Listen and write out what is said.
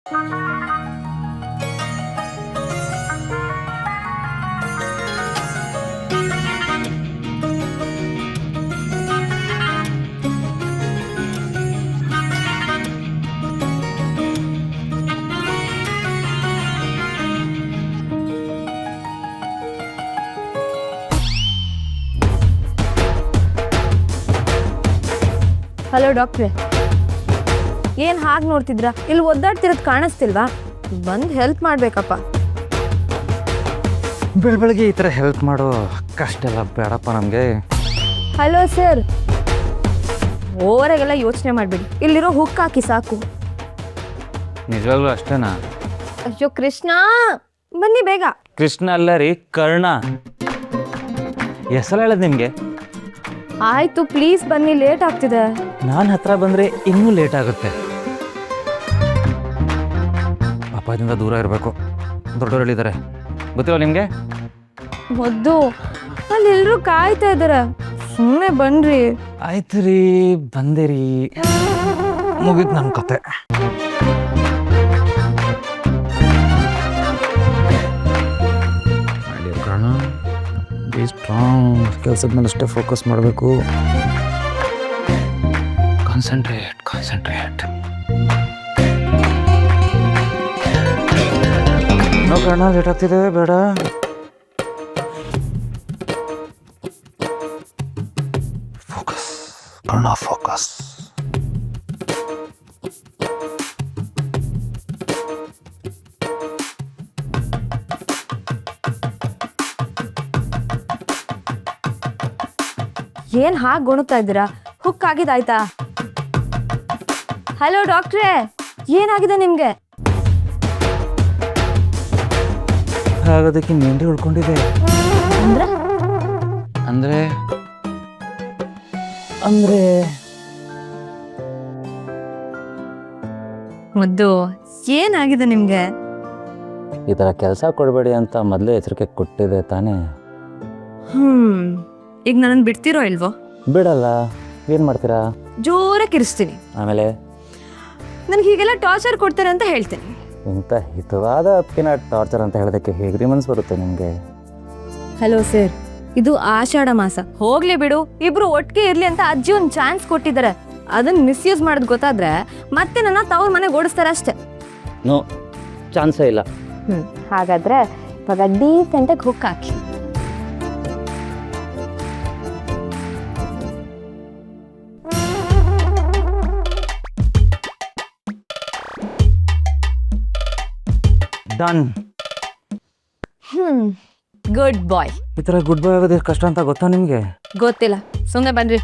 Hello ಡಾಕ್ಟ್ರೆ, ಏನು ಹಾಗೆ ನೋಡ್ತಿದ್ರಾ? ಇಲ್ಲಿ ಒದ್ದಾಡ್ತಿರೋದು ಕಾಣಿಸ್ತಿಲ್ವಾ? ಬಂದು ಹೆಲ್ಪ್ ಮಾಡಬೇಕಪ್ಪ. ಬೆಳಗ್ಗೆ ಈ ಥರ ಹೆಲ್ಪ್ ಮಾಡೋ ಕಷ್ಟ ಎಲ್ಲ ಬೇಡಪ್ಪ ನಮಗೆ. ಹಲೋ ಸರ್, ಓವರಾಗೆಲ್ಲ ಯೋಚನೆ ಮಾಡಬೇಡಿ. ಇಲ್ಲಿರೋ ಹುಕ್ ಹಾಕಿ ಸಾಕು. ನಿಜವಾಗ್ಲೂ ಅಷ್ಟೇನಾ? ಅಯ್ಯೋ ಕೃಷ್ಣ, ಬನ್ನಿ ಬೇಗ. ಕೃಷ್ಣ ಅಲ್ಲ ರೀ, ಕರ್ಣ. ಹೆಸರು ಹೇಳೋದು ನಿಮಗೆ? ಆಯಿತು, ಪ್ಲೀಸ್ ಬನ್ನಿ, ಲೇಟ್ ಆಗ್ತಿದೆ. ನಾನು ಹತ್ರ ಬಂದರೆ ಇನ್ನೂ ಲೇಟ್ ಆಗುತ್ತೆ. ಅಪಾಯದಿಂದ ದೂರ ಇರಬೇಕು. ದೊಡ್ಡವರು ಹೇಳಿದ್ದಾರೆ, ಗೊತ್ತಿಲ್ಲ ನಿಮಗೆ? ಮೊದ್ದು ಅಲ್ಲಿ ಎಲ್ಲರೂ ಕಾಯ್ತಾ ಇದ್ದಾರೆ, ಸುಮ್ಮನೆ ಬನ್ರಿ. ಆಯ್ತು ರೀ, ಬಂದೆ ರೀ, ಮುಗಿತು ನಮ್ಮ ಕತೆ. Be strong. ಕೆಲಸದ ಮೇಲೆ ಅಷ್ಟೇ ಫೋಕಸ್ ಮಾಡಬೇಕು. ಕಾನ್ಸಂಟ್ರೇಟ್. ನೋ ಕರ್ಣ, ಲೇಟ್ ಆಗ್ತಿದೆ, ಬೇಡ. Focus Karna, focus. ಏನು ಹಾಗೆ ಗೊಣುತ್ತಾ ಇದ್ದೀರಾ? ಹುಕ್ ಆಗಿದ್ದಾಯ್ತಾ? ಹಲೋ ಡಾಕ್ಟ್ರೇ, ಏನಾಗಿದೆ ನಿಮಗೆ? ಆಗೋದಕ್ಕೆ ಮೆಂಡಿ ಉಳ್ಕೊಂಡಿದೆ. ಅಂದ್ರೆ ಅಂದ್ರೆ ಅಂದ್ರೆ ಮುದ್ದು, ಏನಾಗಿದೆ ನಿಮಗೆ? ಈ ಥರ ಕೆಲಸ ಕೊಡಬೇಡಿ ಅಂತ ಮೊದಲೇ ಎಚ್ಚರಿಕೆ ಕೊಟ್ಟಿದೆ ತಾನೇ? ಈಗ ನನ್ನನ್ನು ಬಿಡ್ತಿರೋ ಇಲ್ವೋ? ಬಿಡಲ್ಲ. ಏನು ಮಾಡ್ತೀರಾ? ಜೋರಾಗಿ ಕಿರಿಸ್ತೀನಿ. ಆಮೇಲೆ ನನಗೆ ಹೀಗೆಲ್ಲ ಟಾರ್ಚರ್ ಕೊಡ್ತಾರೆ ಅಂತ ಹೇಳ್ತೀನಿ. ಇಂಥ ಹಿತವಾದ ಅಪ್ಪಿನ ಟಾರ್ಚರ್ ಅಂತ ಹೇಳೋದಕ್ಕೆ ಹೇಗ್ರಿ ಮನಸ್ಸು ಬರುತ್ತೆ ನಿಮಗೆ? ಹಲೋ ಸರ್, ಇದು ಆಷಾಢ ಮಾಸ, ಹೋಗ್ಲಿ ಬಿಡು. ಇಬ್ರು ಒಟ್ಟಿಗೆ ಇರ್ಲಿ ಅಂತ ಅಜ್ಜಿ ಒಂದು ಚಾನ್ಸ್ ಕೊಟ್ಟಿದ್ದಾರೆ. ಅದನ್ನ ಮಿಸ್ಯೂಸ್ ಮಾಡೋದು ಗೊತ್ತಾದ್ರೆ ಮತ್ತೆ ನನ್ನ ತವ್ರ ಮನೆಗೆ ಓಡಿಸ್ತಾರೆ ಅಷ್ಟೇ. ನೋ, ಚಾನ್ಸೇ ಇಲ್ಲ. ಹಾಗಾದ್ರೆ ಇವಾಗ ಡೀಸೆಂಟಾಗಿ ಹುಕ್ ಹಾಕಿ. ಡನ್. ಗುಡ್ ಬಾಯ್. ಈ ಥರ ಗುಡ್ ಬಾಯ್ ಆಗೋದು ಎಷ್ಟು ಕಷ್ಟ ಅಂತ ಗೊತ್ತಾ ನಿಮಗೆ? ಗೊತ್ತಿಲ್ಲ, ಸುಮ್ಮನೆ ಬನ್ರಿ.